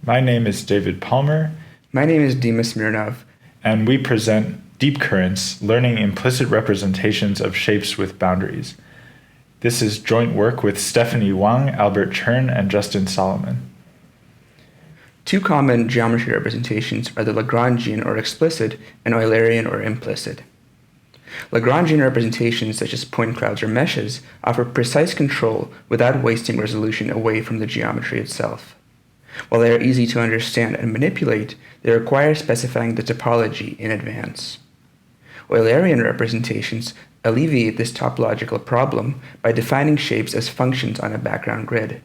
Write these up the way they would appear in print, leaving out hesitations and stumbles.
My name is David Palmer. My name is Dima Smirnov. And we present Deep Currents, Learning Implicit Representations of Shapes with Boundaries. This is joint work with Stephanie Wang, Albert Chern, and Justin Solomon. Two common geometry representations are the Lagrangian or explicit and Eulerian or implicit. Lagrangian representations such as point clouds or meshes offer precise control without wasting resolution away from the geometry itself. While they are easy to understand and manipulate, they require specifying the topology in advance. Eulerian representations alleviate this topological problem by defining shapes as functions on a background grid.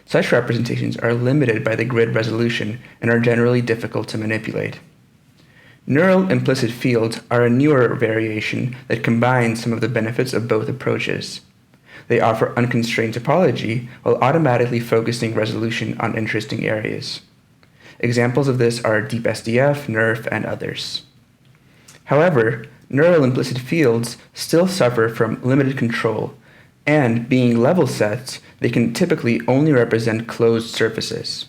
Such representations are limited by the grid resolution and are generally difficult to manipulate. Neural implicit fields are a newer variation that combines some of the benefits of both approaches. They offer unconstrained topology while automatically focusing resolution on interesting areas. Examples of this are DeepSDF, NeRF, and others. However, neural implicit fields still suffer from limited control, and being level sets, they can typically only represent closed surfaces.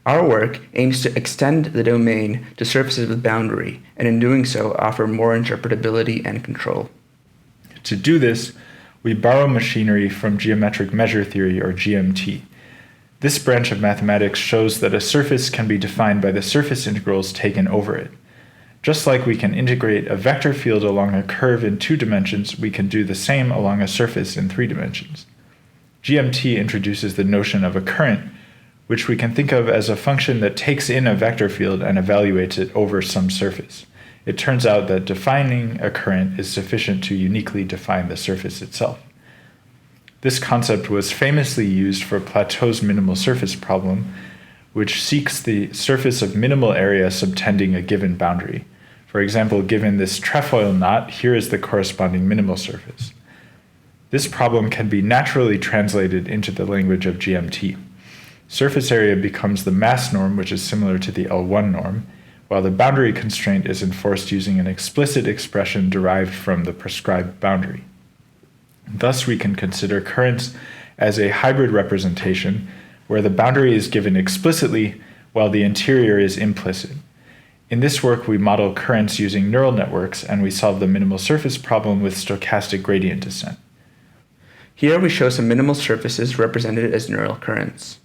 Our work aims to extend the domain to surfaces with boundary, and in doing so, offer more interpretability and control. To do this, we borrow machinery from geometric measure theory, or GMT. This branch of mathematics shows that a surface can be defined by the surface integrals taken over it. Just like we can integrate a vector field along a curve in 2 dimensions, we can do the same along a surface in 3 dimensions. GMT introduces the notion of a current, which we can think of as a function that takes in a vector field and evaluates it over some surface. It turns out that defining a current is sufficient to uniquely define the surface itself. This concept was famously used for Plateau's minimal surface problem, which seeks the surface of minimal area subtending a given boundary. For example, given this trefoil knot, here is the corresponding minimal surface. This problem can be naturally translated into the language of GMT. Surface area becomes the mass norm, which is similar to the L1 norm, while the boundary constraint is enforced using an explicit expression derived from the prescribed boundary. Thus, we can consider currents as a hybrid representation where the boundary is given explicitly while the interior is implicit. In this work, we model currents using neural networks, and we solve the minimal surface problem with stochastic gradient descent. Here we show some minimal surfaces represented as neural currents.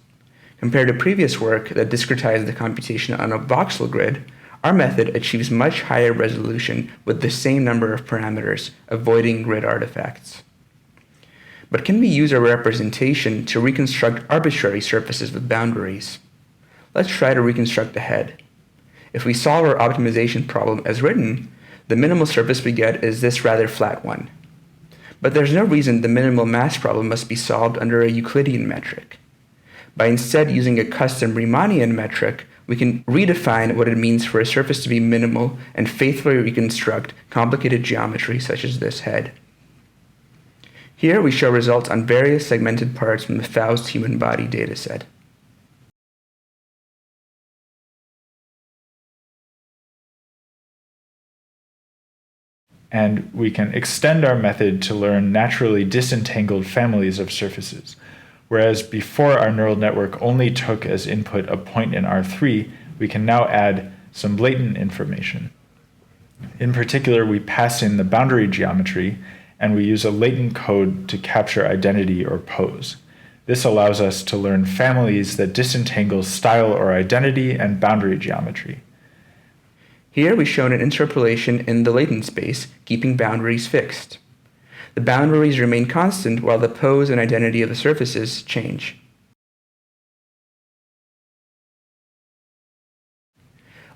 Compared to previous work that discretized the computation on a voxel grid, our method achieves much higher resolution with the same number of parameters, avoiding grid artifacts. But can we use our representation to reconstruct arbitrary surfaces with boundaries? Let's try to reconstruct the head. If we solve our optimization problem as written, the minimal surface we get is this rather flat one. But there's no reason the minimal mass problem must be solved under a Euclidean metric. By instead using a custom Riemannian metric, we can redefine what it means for a surface to be minimal and faithfully reconstruct complicated geometry such as this head. Here we show results on various segmented parts from the Faust human body dataset. And we can extend our method to learn naturally disentangled families of surfaces. Whereas before our neural network only took as input a point in R3, we can now add some latent information. In particular, we pass in the boundary geometry, and we use a latent code to capture identity or pose. This allows us to learn families that disentangle style or identity and boundary geometry. Here we've shown an interpolation in the latent space, keeping boundaries fixed. The boundaries remain constant while the pose and identity of the surfaces change.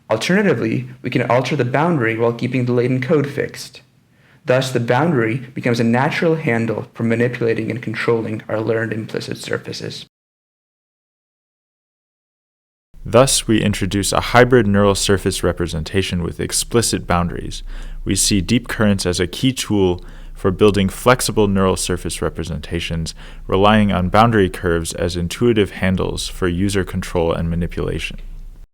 Alternatively, we can alter the boundary while keeping the latent code fixed. Thus, the boundary becomes a natural handle for manipulating and controlling our learned implicit surfaces. Thus, we introduce a hybrid neural surface representation with explicit boundaries. We see deep currents as a key tool for building flexible neural surface representations, relying on boundary curves as intuitive handles for user control and manipulation.